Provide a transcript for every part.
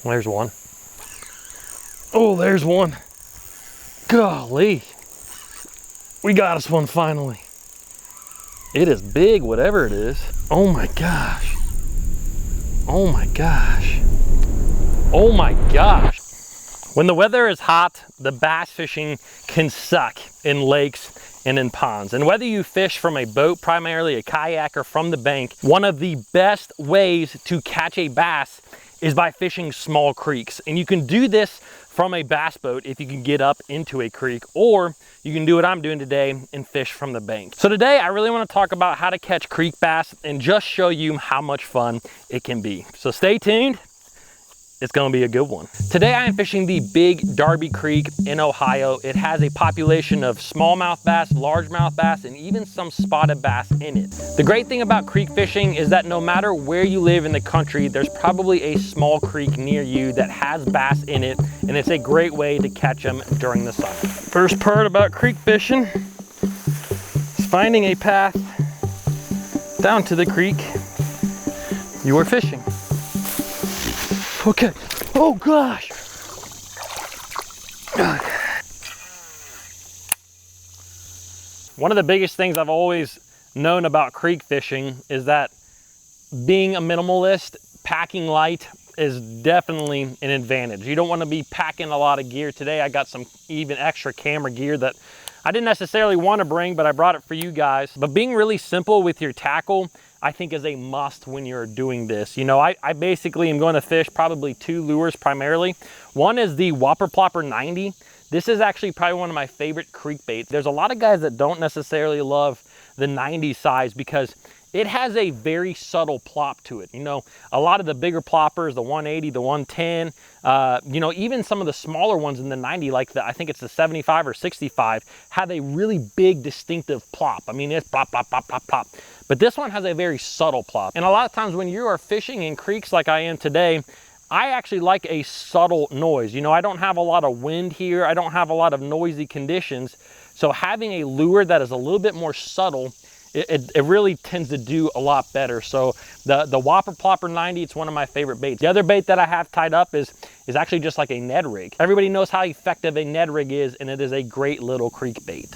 There's one. Oh, there's one. Golly. We got us one finally. It is big, whatever it is. Oh my gosh. Oh my gosh. Oh my gosh. When the weather is hot, the bass fishing can suck in lakes and in ponds. And whether you fish from a boat, primarily a kayak, or from the bank, one of the best ways to catch a bass is by fishing small creeks. And you can do this from a bass boat if you can get up into a creek, or you can do what I'm doing today and fish from the bank. So today I really want to talk about how to catch creek bass and just show you how much fun it can be. So stay tuned. It's gonna be a good one. Today I am fishing the Big Darby Creek in Ohio. It has a population of smallmouth bass, largemouth bass, and even some spotted bass in it. The great thing about creek fishing is that no matter where you live in the country, there's probably a small creek near you that has bass in it, and it's a great way to catch them during the summer. First part about creek fishing is finding a path down to the creek you are fishing. Okay. Oh gosh. One of the biggest things I've always known about creek fishing is that being a minimalist, packing light is definitely an advantage. You don't want to be packing a lot of gear. Today I got some even extra camera gear that I didn't necessarily want to bring, but I brought it for you guys. But being really simple with your tackle, I think, is a must when you're doing this. You know, I basically am going to fish probably two lures primarily. One is the Whopper Plopper 90. This is actually probably one of my favorite creek baits. There's a lot of guys that don't necessarily love the 90 size because it has a very subtle plop to it. You know, a lot of the bigger ploppers, the 180, the 110, you know, even some of the smaller ones in the 90, like I think it's the 75 or 65, have a really big distinctive plop. I mean, it's plop, plop, plop, plop, plop. But this one has a very subtle plop. And a lot of times when you are fishing in creeks like I am today, I actually like a subtle noise. You know, I don't have a lot of wind here. I don't have a lot of noisy conditions. So having a lure that is a little bit more subtle, it really tends to do a lot better. So the Whopper Plopper 90, it's one of my favorite baits. The other bait that I have tied up is actually just like a Ned rig. Everybody knows how effective a Ned rig is, and it is a great little creek bait.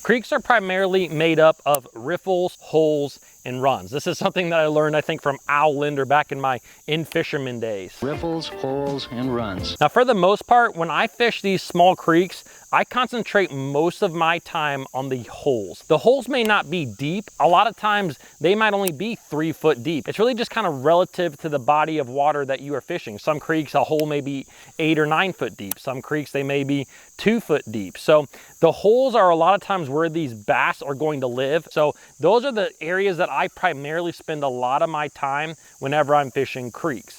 Creeks are primarily made up of riffles, holes, and runs. This is something that I learned, I think, from Al Linder back in my in-fisherman days. Riffles, holes, and runs. Now, for the most part, when I fish these small creeks, I concentrate most of my time on the holes. The holes may not be deep. A lot of times, they might only be 3 foot deep. It's really just kind of relative to the body of water that you are fishing. Some creeks, a hole may be 8 or 9 foot deep. Some creeks, they may be 2 foot deep. So the holes are a lot of times where these bass are going to live. So those are the areas that I primarily spend a lot of my time whenever I'm fishing creeks.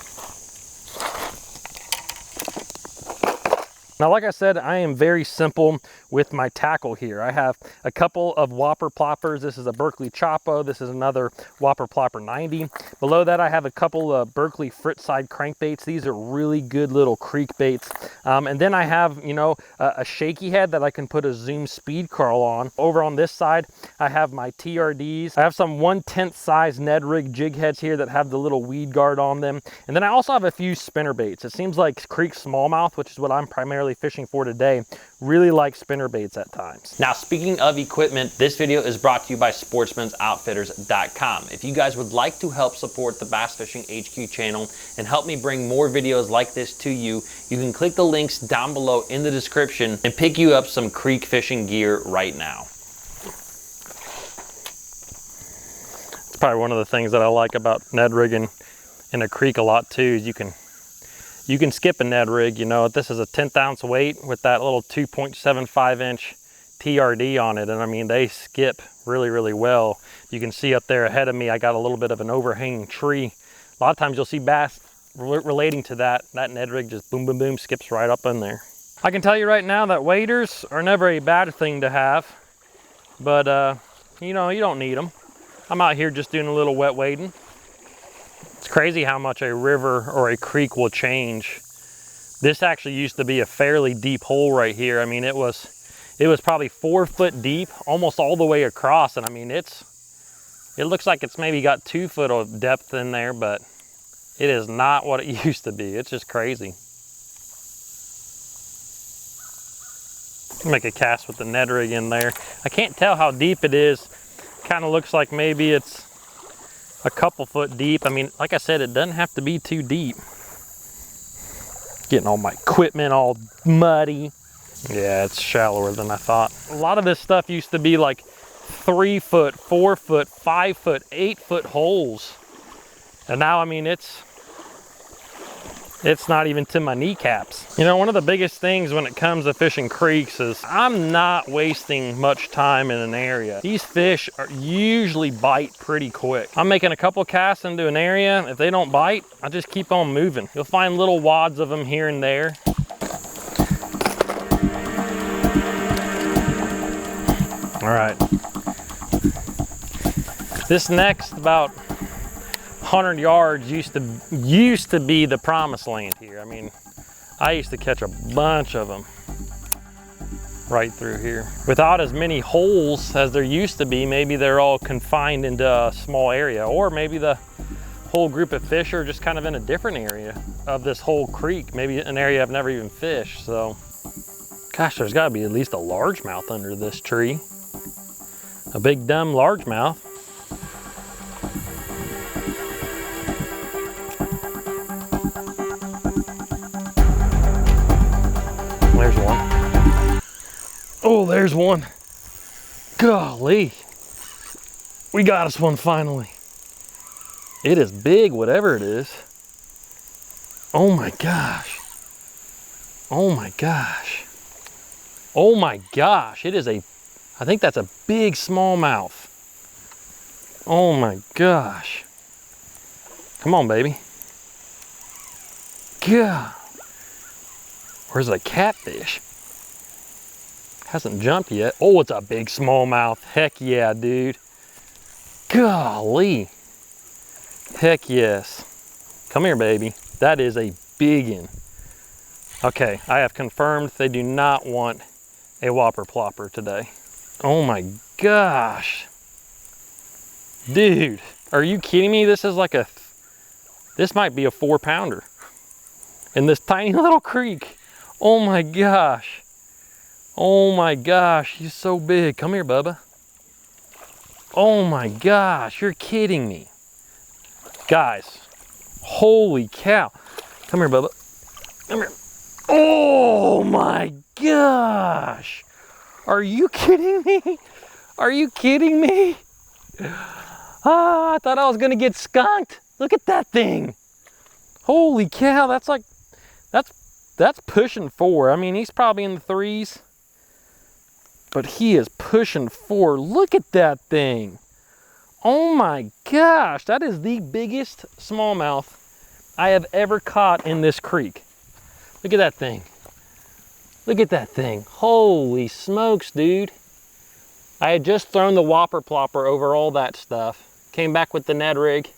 Now, like I said, I am very simple with my tackle here. I have a couple of Whopper Ploppers. This is a Berkley Chopo. This is another Whopper Plopper 90. Below that, I have a couple of Berkley Frittside crankbaits. These are really good little creek baits. And then I have, you know, a shaky head that I can put a Zoom Speed Curl on. Over on this side, I have my TRDs. I have some 1/10 size Ned rig jig heads here that have the little weed guard on them. And then I also have a few spinner baits. It seems like creek smallmouth, which is what I'm primarily fishing for today, really like spinner baits at times. Now, speaking of equipment, this video is brought to you by sportsmansoutfitters.com. If you guys would like to help support the Bass Fishing HQ channel and help me bring more videos like this to you, you can click the links down below in the description and pick you up some creek fishing gear right now. It's probably one of the things that I like about Ned rigging in a creek a lot too, is you can skip a Ned rig. You know, this is a 1/10 ounce weight with that little 2.75 inch TRD on it. And I mean, they skip really, really well. You can see up there ahead of me, I got a little bit of an overhanging tree. A lot of times you'll see bass relating to that. That Ned rig just boom, boom, boom, skips right up in there. I can tell you right now that waders are never a bad thing to have, but you know, you don't need them. I'm out here just doing a little wet wading. It's crazy how much a river or a creek will change. This actually used to be a fairly deep hole right here. I mean, it was probably 4 foot deep, almost all the way across. And I mean, it's It looks like it's maybe got 2 foot of depth in there, but it is not what it used to be. It's just crazy. Make a cast with the Ned rig in there. I can't tell how deep it is. Kind of looks like maybe it's a couple foot deep. I mean, like I said, it doesn't have to be too deep. Getting all my equipment all muddy. Yeah, it's shallower than I thought. A lot of this stuff used to be like 3 foot, 4 foot, 5 foot, 8 foot holes. And now, I mean, it's not even to my kneecaps. You know, one of the biggest things when it comes to fishing creeks is I'm not wasting much time in an area. These fish usually bite pretty quick. I'm making a couple casts into an area. If they don't bite, I just keep on moving. You'll find little wads of them here and there. All right. This next about 100 yards used to be the promised land here. I mean, I used to catch a bunch of them right through here. Without as many holes as there used to be, maybe they're all confined into a small area, or maybe the whole group of fish are just kind of in a different area of this whole creek, maybe an area I've never even fished. So, gosh, there's gotta be at least a largemouth under this tree. A big dumb largemouth. There's one. Oh, there's one. Golly. We got us one finally. It is big, whatever it is. Oh my gosh. Oh my gosh. Oh my gosh. It is I think that's a big smallmouth. Oh my gosh. Come on, baby. God. Where's the catfish? Hasn't jumped yet. Oh, it's a big smallmouth. Heck yeah, dude. Golly. Heck yes. Come here, baby. That is a biggin. Okay, I have confirmed they do not want a whopper plopper today. Oh my gosh. Dude, are you kidding me? This is like this might be a 4-pounder in this tiny little creek. Oh my gosh. Oh my gosh, he's so big. Come here, Bubba. Oh my gosh, you're kidding me. Guys, holy cow. Come here, Bubba. Come here. Oh my gosh. Are you kidding me? Are you kidding me? Ah, I thought I was gonna get skunked. Look at that thing. Holy cow, that's pushing 4. I mean, he's probably in the 3s, but he is pushing 4. Look at that thing. Oh my gosh, that is the biggest smallmouth I have ever caught in this creek. Look at that thing. Look at that thing. Holy smokes, dude. I had just thrown the whopper plopper over all that stuff. Came back with the Ned rig,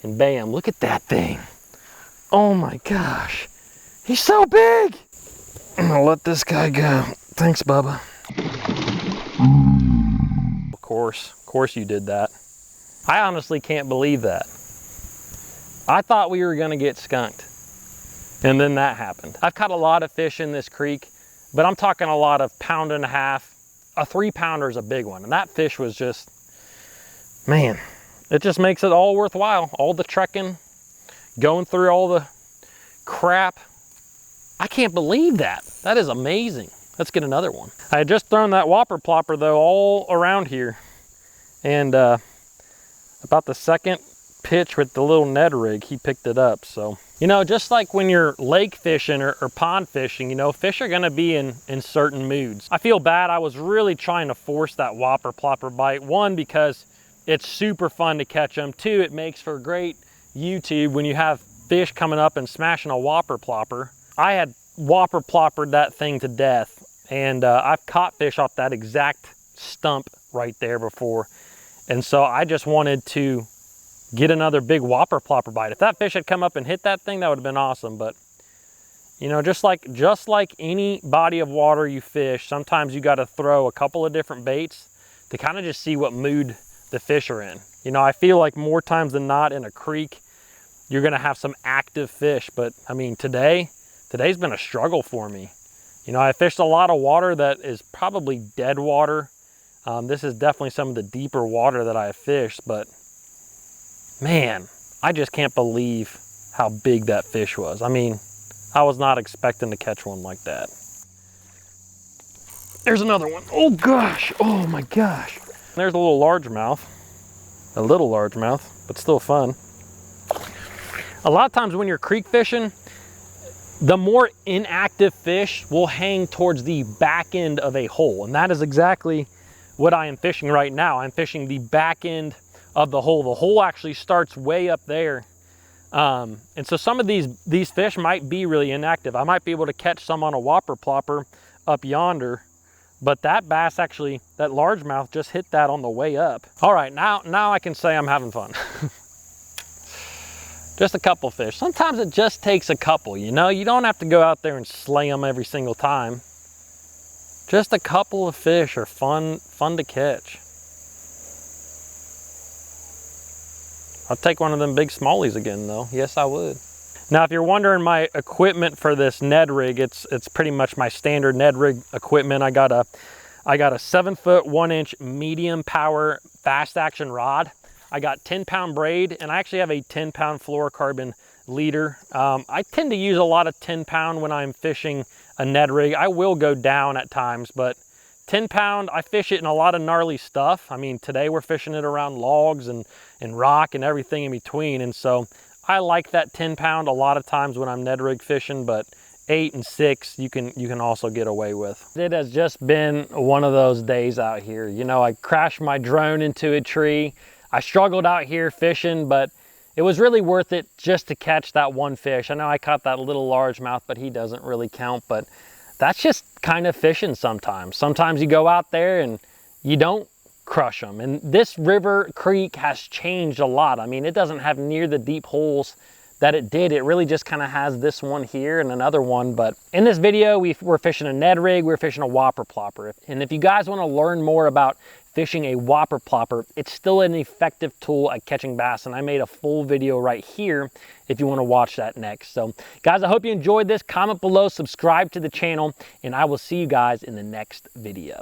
and bam, look at that thing. Oh my gosh. He's so big. I'm gonna let this guy go. Thanks, Bubba. Of course you did that. I honestly can't believe that. I thought we were gonna get skunked, and then that happened. I've caught a lot of fish in this creek, but I'm talking a lot of 1.5 pounds. A 3-pounder is a big one, and that fish was just, man, it just makes it all worthwhile. All the trekking, going through all the crap. I can't believe that. That is amazing. Let's get another one. I had just thrown that whopper plopper though all around here, and about the second pitch with the little Ned rig, he picked it up. So, you know, just like when you're lake fishing or pond fishing, you know, fish are gonna be in certain moods. I feel bad. I was really trying to force that whopper plopper bite. 1, because it's super fun to catch them. 2, it makes for great YouTube when you have fish coming up and smashing a whopper plopper. I had whopper ploppered that thing to death, and I've caught fish off that exact stump right there before. And so I just wanted to get another big whopper plopper bite. If that fish had come up and hit that thing, that would have been awesome. But you know, just like any body of water you fish, sometimes you got to throw a couple of different baits to kind of just see what mood the fish are in. You know, I feel like more times than not in a creek, you're gonna have some active fish, but I mean, today's been a struggle for me. You know, I fished a lot of water that is probably dead water. This is definitely some of the deeper water that I have fished, but man, I just can't believe how big that fish was. I mean, I was not expecting to catch one like that. There's another one. Oh gosh, oh my gosh. There's a little largemouth. A little largemouth, but still fun. A lot of times when you're creek fishing, the more inactive fish will hang towards the back end of a hole. And that is exactly what I am fishing right now. I'm fishing the back end of the hole. The hole actually starts way up there. And so some of these fish might be really inactive. I might be able to catch some on a whopper plopper up yonder, but that bass actually, that largemouth just hit that on the way up. All right, now I can say I'm having fun. Just a couple fish. Sometimes it just takes a couple, you know? You don't have to go out there and slay them every single time. Just a couple of fish are fun to catch. I'll take one of them big smallies again though. Yes, I would. Now, if you're wondering my equipment for this Ned rig, it's pretty much my standard Ned rig equipment. I got a 7-foot 1-inch medium power fast action rod. I got 10-pound braid, and I actually have a 10-pound fluorocarbon leader. I tend to use a lot of 10-pound when I'm fishing a Ned rig. I will go down at times, but 10-pound, I fish it in a lot of gnarly stuff. I mean, today we're fishing it around logs and rock and everything in between, and so I like that 10-pound a lot of times when I'm Ned rig fishing, but 8 and 6 you can also get away with. It has just been one of those days out here. You know, I crashed my drone into a tree. I struggled out here fishing, but it was really worth it just to catch that one fish. I know I caught that little largemouth, but he doesn't really count, but that's just kind of fishing sometimes. Sometimes you go out there and you don't crush them. And this river creek has changed a lot. I mean, it doesn't have near the deep holes that it did. It really just kind of has this one here and another one. But in this video, we're fishing a Ned rig, we're fishing a whopper plopper. And if you guys want to learn more about fishing a whopper plopper, it's still an effective tool at catching bass, and I made a full video right here if you want to watch that next. So guys, I hope you enjoyed this. Comment below, subscribe to the channel, and I will see you guys in the next video.